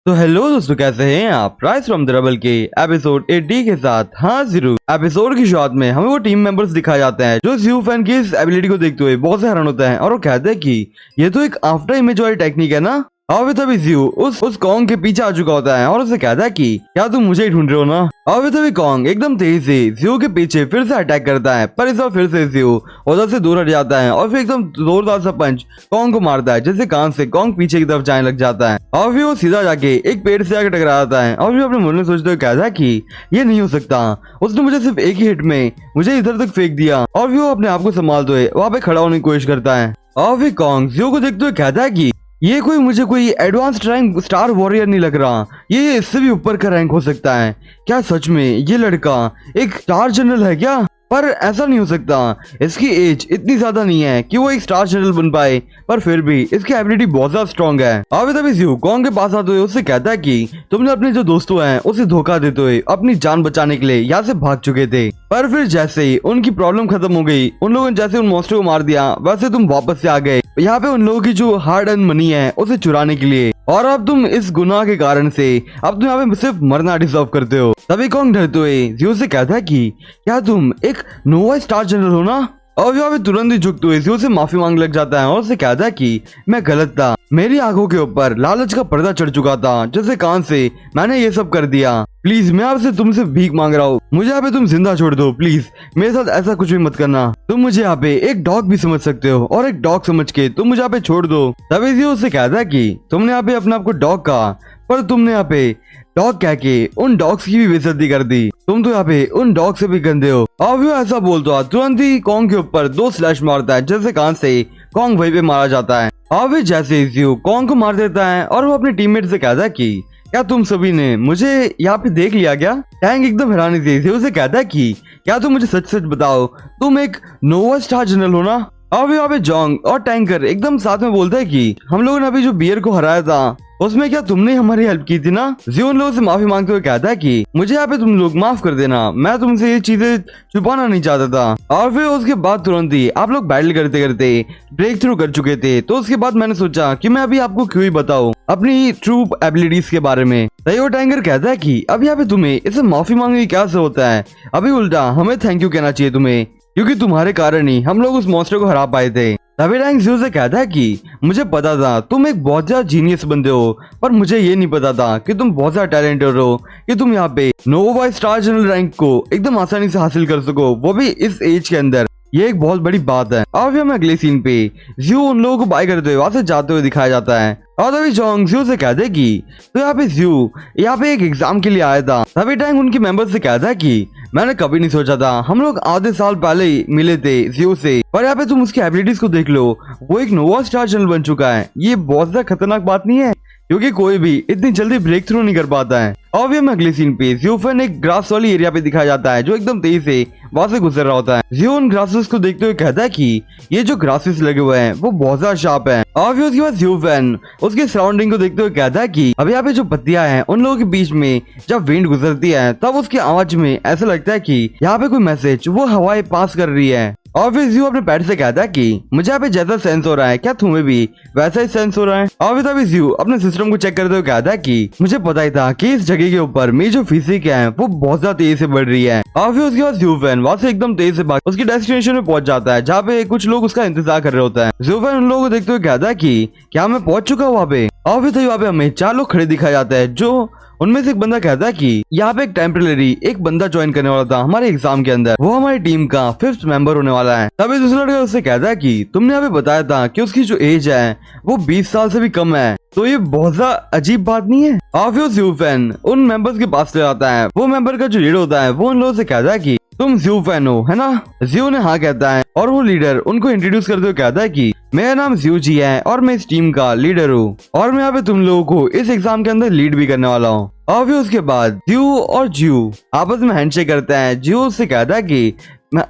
तो हेलो दोस्तों, कैसे हैं आप। राइस फ्रॉम द रबल के एपिसोड 80 के साथ हाँ जरूर। एपिसोड की शुरुआत में हमें वो टीम मेंबर्स दिखाए जाते हैं जो ज़्यू फैन की इस एबिलिटी को देखते हुए बहुत से हैरान होते हैं और वो कहते हैं कि ये तो एक आफ्टर इमेज वाली टेक्निक है ना। और तभी ज़्यू उस कॉन्ग के पीछे आ चुका होता है और उसे कहता है कि क्या तुम मुझे ही ढूंढ रहे हो ना। और तभी कॉन्ग एकदम तेज से ज़्यू के पीछे फिर से अटैक करता है, पर इस बार फिर से ज़्यू उधर से दूर हट जाता है और फिर एकदम जोरदार सा पंच कॉन्ग को मारता है, जिससे कान से कॉन्ग पीछे की तरफ जाने लग जाता है और फिर वो सीधा जाके एक पेड़ से आके टकरा जाता है और फिर अपने मन में सोचते हुए कहता है कि ये नहीं हो सकता, उसने मुझे सिर्फ एक ही हिट में मुझे इधर तक फेंक दिया। और फिर वो अपने आप को संभालते हुए वहाँ पे खड़ा होने की कोशिश करता है और फिर कॉन्ग ज़्यू को देखते हुए कहता है कि ये मुझे कोई एडवांस रैंक स्टार वॉरियर नहीं लग रहा, ये इससे भी ऊपर का रैंक हो सकता है। क्या सच में ये लड़का एक स्टार जनरल है क्या? पर ऐसा नहीं हो सकता, इसकी एज इतनी ज्यादा नहीं है कि वो एक स्टार जनरल बन पाए, पर फिर भी इसकी एबिलिटी बहुत ज्यादा स्ट्रॉन्ग है। और तभी ज़्यू कॉन्ग के पास आते हुए उससे कहता है कि तुमने अपने जो दोस्तों हैं उसे धोखा देते हुए अपनी जान बचाने के लिए यहाँ से भाग चुके थे, पर फिर जैसे ही उनकी प्रॉब्लम खत्म हो गई, उन लोगों ने जैसे उन मॉन्स्टर को मार दिया, वैसे तुम वापस से आ गए यहाँ पे उन लोगों की जो हार्ड अर्न मनी है उसे चुराने के लिए। और अब तुम इस गुनाह के कारण से अब तुम यहाँ पे सिर्फ मरना डिजर्व करते हो। तभी कॉन्ग डरते हुए ज़्यू से कहता है कि क्या तुम एक नोवा स्टार जनरल हो ना। और यहाँ पे तुरंत ही झुकते हुए ज़्यू से माफी मांग लग जाता है और उसे कहता है कि मैं गलत था, मेरी आंखों के ऊपर लालच का पर्दा चढ़ चुका था, जिसके कारण से मैंने ये सब कर दिया। प्लीज मैं आपसे तुमसे भीख मांग रहा हूँ, मुझे यहाँ पे तुम जिंदा छोड़ दो, प्लीज मेरे साथ ऐसा कुछ भी मत करना। तुम मुझे यहाँ पे एक डॉग भी समझ सकते हो और एक डॉग समझ के तुम मुझे यहाँ पे छोड़ दो। तभी ज़्यू उससे कहता है कि तुमने यहाँ पे अपने आप को डॉग कहा, पर तुमने यहाँ पे डॉग कह के उन डॉग्स की भी बेइज्जती कर दी, तुम तो यहाँ पे उन डॉग से भी गंदे हो। और वो ऐसा बोलता तुरंत ही कॉन्ग के ऊपर 2 स्लैश मारता है, जिससे कान से कॉन्ग वहीं पे मारा जाता है। और फिर जैसे ज़्यू कॉन्ग को मार देता है और वो अपने टीममेट से कहता है कि क्या तुम सभी ने मुझे यहाँ पे देख लिया क्या? टैंक एकदम हैरानी से ज़्यू से कहता है कि क्या तुम मुझे सच सच बताओ, तुम एक नोवा स्टार जनरल हो ना। और यहाँ पे जोंग और टैंकर एकदम साथ में बोलते हैं कि हम लोगों ने अभी जो बियर को हराया था उसमें क्या तुमने हमारी हेल्प की थी ना। ज़्यू उन लोगों से माफी मांगते हुए कहता है कि मुझे यहाँ पे तुम लोग माफ कर देना, मैं तुमसे ये चीजें छुपाना नहीं चाहता था। और फिर उसके बाद तुरंत ही आप लोग बैटल करते करते ब्रेक थ्रू कर चुके थे, तो उसके बाद मैंने सोचा कि मैं अभी आपको क्यों ही बताऊं अपनी ट्रू एबिलिटीज के बारे में। तभी वो टैंकर कहता है कि अब यहाँ पे तुम्हें इसे माफी मांगने की क्या जरूरत होता है, अभी उल्टा हमें थैंक यू कहना चाहिए तुम्हें, क्योंकि तुम्हारे कारण ही हम लोग उस मॉन्स्टर को हरा पाए थे। तभी टैंक ज़्यू से कहता है कि मुझे पता था तुम एक बहुत ज्यादा जीनियस बंदे हो, पर मुझे ये नहीं पता था कि तुम बहुत ज्यादा टैलेंटेड हो कि तुम यहाँ पे नोवा स्टार जनरल रैंक को एकदम आसानी से हासिल कर सको, वो भी इस एज के अंदर। ये एक बहुत बड़ी बात है। और फिर हमें अगले सीन पे ज़्यू उन लोगों को बाय करते हुए वहां से जाते हुए दिखाया जाता है। और तभी जोंग ज़्यू से कहते हैं कि तो यहाँ पे ज़्यू यहाँ पे एक एग्जाम के लिए आया था। तभी टैंक उनके मेंबर से कहता है कि मैंने कभी नहीं सोचा था, हम लोग आधे साल पहले ही मिले थे ज़्यू से, पर यहाँ पे तुम उसकी एबिलिटीज को देख लो, वो एक नोवा स्टार जनरल बन चुका है। ये बहुत ज्यादा खतरनाक बात नहीं है, क्योंकि कोई भी इतनी जल्दी ब्रेक थ्रू नहीं कर पाता है। और भी हमें अगले सीन पे ज़्यू फैन एक ग्रास वाली एरिया पे दिखाया जाता है, जो एकदम तेज से वहां से गुजर रहा होता है। ज़्यू उन ग्रासेस को देखते हुए कहता है कि ये जो ग्रासेस लगे हुए हैं वो बहुत ज्यादा शार्प है। और फिर उसके बाद ज़्यू फैन उसके सराउंडिंग को देखते हुए कहता है कि अब यहाँ पे जो पत्तियां हैं उन लोगों के बीच में जब विंड गुजरती है तब उसकी आवाज में ऐसा लगता है कि यहाँ पे कोई मैसेज वो हवाएं पास कर रही है। और फिर ज़्यू अपने पैट से कहता है कि मुझे यहाँ पे जैसा सेंस हो रहा है, क्या तुम्हें भी वैसा ही सेंस हो रहा है? और फिर तभी ज़्यू अपने सिस्टम को चेक करते हुए कहता है कि मुझे पता ही था कि इस जगह के ऊपर मेरी जो फिजिक है वो बहुत ज्यादा तेज से बढ़ रही है। और फिर उसके बाद ज़्यू फैन वहां से एकदम तेज से भाग उसकी डेस्टिनेशन में पहुंच जाता है, जहाँ पे कुछ लोग उसका इंतजार कर रहे होता है। ज़्यू फैन उन लोगों को देखते हुए कहता है कि क्या मैं पहुंच चुका हूँ वहाँ पे? और फिर वहाँ पे हमें 4 लोग खड़े दिखाया जाता है, जो उनमें से एक बंदा कहता है कि यहाँ पे एक टेम्परेरी एक बंदा ज्वाइन करने वाला था हमारे एग्जाम के अंदर, वो हमारी टीम का 5th मेंबर होने वाला है। तभी दूसरा लड़का उससे कहता है कि तुमने यहाँ पे बताया था कि उसकी जो एज है वो 20 साल से भी कम है, तो ये बहुत ज्यादा अजीब बात नहीं है? और फिर ज़्यू फैन उन मेंबर्स के पास ले आता है, वो मेंबर का जो लीडर होता है वो उन लोगों से कहता है कि तुम ज़्यू फैन हो है ना? ज़्यू ने हाँ कहता है और वो लीडर उनको इंट्रोड्यूस करते हुए कहता है कि मेरा नाम ज़्यू जी है और मैं इस टीम का लीडर हूँ, और मैं यहाँ पे तुम लोगों को इस एग्जाम के अंदर लीड भी करने वाला हूँ। और फिर उसके बाद ज़्यू और ज़्यू आपस में हैंडशेक करते हैं। ज़्यू उससे कहता है कि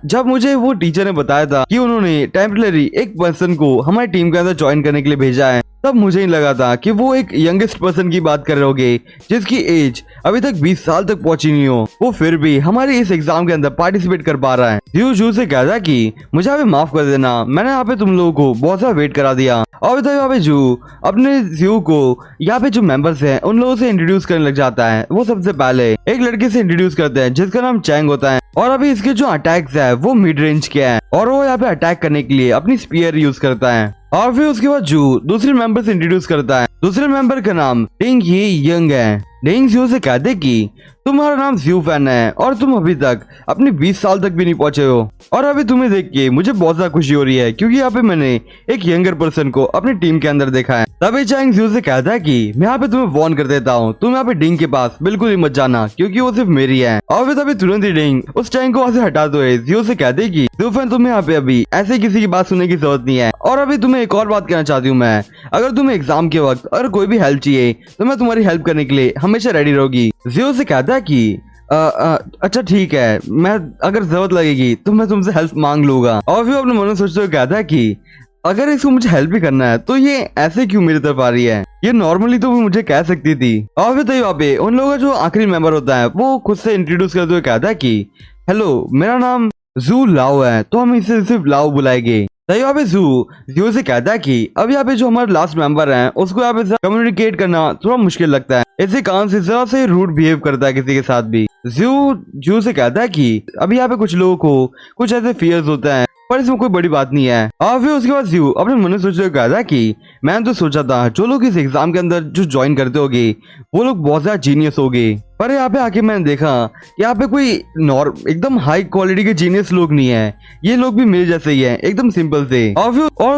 जब मुझे वो टीचर ने बताया था कि उन्होंने टेम्परेरी एक पर्सन को हमारी टीम के अंदर ज्वाइन करने के लिए भेजा है, तब मुझे ही लगा था कि वो एक यंगेस्ट पर्सन की बात कर रहे होगे जिसकी एज अभी तक 20 साल तक पहुंची नहीं हो, वो फिर भी हमारे इस एग्जाम के अंदर पार्टिसिपेट कर पा रहा है। जू से कहता है कि मुझे यहाँ पे माफ कर देना, मैंने यहाँ पे तुम लोगों को बहुत सारा वेट करा दिया। और बताओ यहाँ पे जू अपने जू को यहाँ पे जो मेंबर्स हैं उन लोगों से इंट्रोड्यूस करने लग जाता है। वो सबसे पहले एक लड़के से इंट्रोड्यूस करते हैं जिसका नाम चैंग होता है और अभी इसके जो अटैक्स है वो मिड रेंज के हैं और वो यहाँ पे अटैक करने के लिए अपनी स्पीयर यूज करता है। और फिर उसके बाद जू दूसरे मेंबर से इंट्रोड्यूस करता है। दूसरे मेंबर का नाम डिंग ही यंग है। डिंग जू से कहते कि तुम्हारा नाम ज्यू फैन है और तुम अभी तक अपने 20 साल तक भी नहीं पहुंचे हो और अभी तुम्हें देख के मुझे बहुत ज्यादा खुशी हो रही है क्योंकि यहाँ पे मैंने एक यंगर पर्सन को अपनी टीम के अंदर देखा है। तभी चैंग ज्यू से कहता है कि मैं यहाँ पे तुम्हें वार्न कर देता हूँ, तुम यहाँ पे डिंग के पास बिल्कुल ही मत जाना क्योंकि वो सिर्फ मेरी है। और फिर तभी तुरंत ही डिंग उस चैंग को वहाँ से हटाते हुए ज्यू से कहते कि ज्यू फैन तुम्हें यहाँ पे अभी ऐसे किसी की बात सुनने की जरूरत नहीं है। और अभी तुम्हें एक और बात कहना चाहती हूँ मैं, अगर तुम्हें एग्जाम के वक्त अगर कोई भी हेल्प चाहिए तो मैं तुम्हारी हेल्प करने के लिए हमेशा रेडी रहूंगी। ज्यू से कहता है कि अच्छा ठीक है, मैं अगर जरूरत लगेगी तो मैं तुमसे हेल्प मांग लूंगा। और फिर अपने मन में सोचते हुए कहता है कि अगर इसको मुझे हेल्प भी करना है तो ये ऐसे क्यों मेरी तरफ आ रही है, ये नॉर्मली तो वो मुझे कह सकती थी। और फिर तो वहाँ पे उन लोगों का जो आखिरी मेंबर होता है वो खुद से इंट्रोड्यूस करते हुए कहता है कि हेलो, मेरा नाम जू लाओ है तो हम इसे सिर्फ लाओ बुलाएंगे। तभी यहाँ पे जू से कहता है कि अब यहाँ पे जो हमारे लास्ट मेंबर हैं उसको यहाँ पे कम्युनिकेट करना थोड़ा मुश्किल लगता है, इसी कारण से जरा से रूड बिहेव करता है किसी के साथ भी। जू से कहता है कि अभी यहाँ पे कुछ लोगों को कुछ ऐसे फियर्स होता है पर इसमें कोई बड़ी बात नहीं है। और फिर उसके बाद जू अपने मन में सोचते हुए कहता है कि मैंने तो सोचा था जो लोग इस एग्जाम के अंदर जो ज्वाइन करते होंगे वो लोग बहुत ज्यादा जीनियस होंगे, पर यहाँ पे आके मैंने देखा कि यहाँ पे कोई एकदम हाई क्वालिटी के जीनियस लोग नहीं है, ये लोग भी मेरे जैसे ही हैं, एकदम सिंपल से। और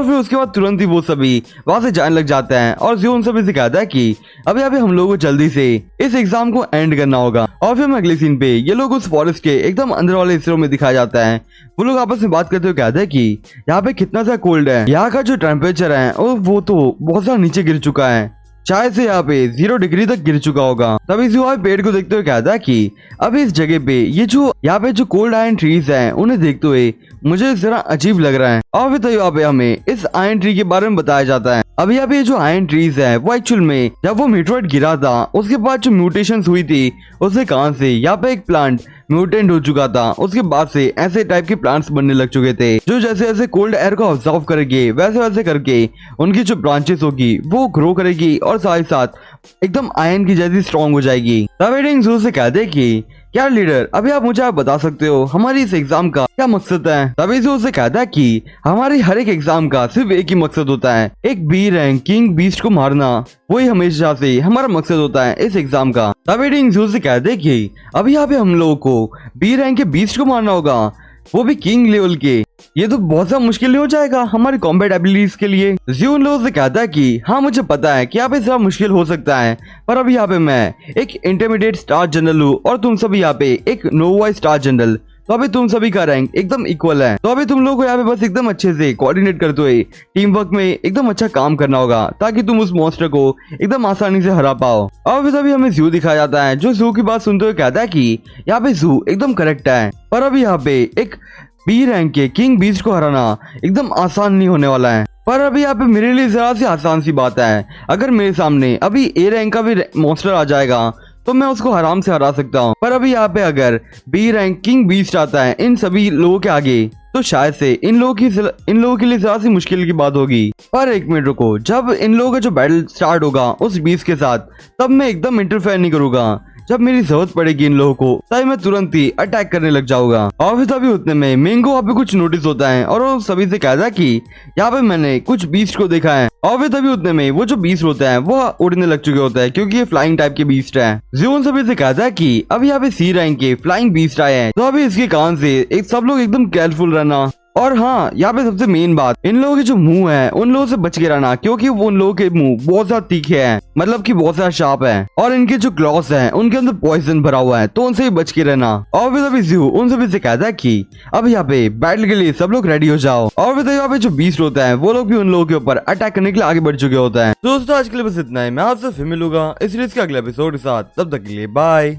फिर उसके बाद तुरंत ही वो सभी वहां से जाने लग जाते हैं और जो उन सभी से कहता है कि अब यहाँ पे हम लोगों को जल्दी से इस एग्जाम को एंड करना होगा। और फिर अगले सीन पे ये लोग उस फॉरेस्ट के एकदम अंदर वाले हिस्सों में दिखाया जाता है। वो लोग आपस में बात करते हुए कहते हैं कि यहाँ पे कितना सा कोल्ड है, यहाँ का जो टेम्परेचर है वो तो बहुत ज्यादा नीचे गिर चुका है, शायद से यहाँ पे 0 डिग्री तक गिर चुका होगा। तभी जो पेड़ को देखते हुए कहता है कि अभी इस जगह पे ये जो यहाँ पे जो कोल्ड आयरन ट्रीज हैं उन्हें देखते हुए मुझे जरा अजीब लग रहा है। और फिर तो यहाँ पे हमें इस आयरन ट्री के बारे में बताया जाता है। अभी यहाँ पे जो आयरन ट्रीज है वो एक्चुअल में जब वो मीटरॉइड गिरा था उसके बाद जो म्यूटेशंस हुई थी उसके कारण से यहाँ पे एक प्लांट म्यूटेंट हो चुका था, उसके बाद से ऐसे टाइप के प्लांट्स बनने लग चुके थे जो जैसे जैसे कोल्ड एयर को ऑब्जर्व करेंगे वैसे वैसे करके उनकी जो ब्रांचेस होगी वो ग्रो करेगी और साथ ही साथ एकदम आयरन की जैसी स्ट्रॉन्ग हो जाएगी। तब डिंग जू से कहते कि क्या लीडर अभी आप मुझे बता सकते हो हमारी इस एग्जाम का क्या मकसद है। तभी जू से कहता है कि हमारी हर एक एग्जाम का सिर्फ एक ही मकसद होता है, एक बी रैंक किंग बीस्ट को मारना, वही हमेशा से हमारा मकसद होता है इस एग्जाम का। तभी डिंग जू से कहते कि अभी यहाँ पे हम लोगों को बी रैंक के बीस्ट को मारना होगा, वो भी किंग लेवल के, ये तो बहुत ज्यादा मुश्किल नहीं हो जाएगा हमारी कॉम्बैट एबिलिटीज के लिए। ज्यू उन लोगों से कहता है कि हाँ मुझे पता है कि यहाँ पे थोड़ा मुश्किल हो सकता है पर अभी यहाँ पे मैं एक इंटरमीडिएट स्टार जनरल हूँ और तुम सभी यहाँ पे एक नोवा स्टार जनरल, तो अभी तुम सभी का रैंक एकदम इक्वल है। तो अभी तुम लोग को यहाँ पे बस एकदम अच्छे से कोऑर्डिनेट करते हुए टीम वर्क में एकदम अच्छा काम करना होगा ताकि तुम उस मॉन्स्टर को एकदम आसानी से हरा पाओ। और फिर अभी हमें जू दिखाया जाता है जो जू की बात सुनते हुए कहता है कि यहाँ पे जू एकदम करेक्ट है पर अभी यहाँ पे एक बी रैंक के किंग बीस्ट को हराना एकदम आसान नहीं होने वाला है। पर अभी यहाँ पे मेरे लिए जरा सी आसान सी बात है, अगर मेरे सामने अभी ए रैंक का भी मॉन्स्टर आ जाएगा तो मैं उसको आराम से हरा सकता हूँ, पर अभी यहाँ पे अगर बी रैंक किंग बीस्ट आता है इन सभी लोगों के आगे तो शायद से इन लोगों के लिए जरा सी मुश्किल की बात होगी। पर एक मिनट रुको, जब इन लोगों का जो बैटल स्टार्ट होगा उस बीस्ट के साथ तब मैं एकदम इंटरफेयर नहीं करूंगा, जब मेरी जरूरत पड़ेगी इन लोगों को तभी मैं तुरंत ही अटैक करने लग जाऊंगा। और फिर तभी उतने में मिंगो वहाँ पे कुछ नोटिस होता है और वो सभी से कहता है कि यहाँ पे मैंने कुछ बीस्ट को देखा है। और फिर तभी उतने में वो जो बीस्ट होता है वो उड़ने लग चुके होता है क्योंकि ये फ्लाइंग टाइप के बीस्ट है। जीवन सभी से कहता है कि अभी यहाँ पे सी रैंक के फ्लाइंग बीस्ट आए हैं तो अभी इसके कारण से सब लोग एकदम केयरफुल रहना। और हाँ, यहाँ पे सबसे मेन बात, इन लोगों के जो मुंह है उन लोगों से बच के रहना क्योंकि वो उन लोगों के मुंह बहुत ज्यादा तीखे हैं, मतलब कि बहुत ज्यादा शार्प है और इनके जो क्लॉस हैं उनके अंदर पॉइजन भरा हुआ है तो उनसे ही बच के रहना। और फिर अभी ज़ू उन सभी से कहता है कि अब यहाँ पे बैटल के लिए सब लोग रेडी हो जाओ। और फिर यहाँ पे जो बीस्ट होता है वो लोग भी उन लोगों के ऊपर अटैक करने के लिए आगे बढ़ चुके होता है। दोस्तों आज के लिए बस इतना ही, मैं आपसे फिर मिलूंगा इस सीरीज के अगले एपिसोड के साथ, तब तक के लिए बाय।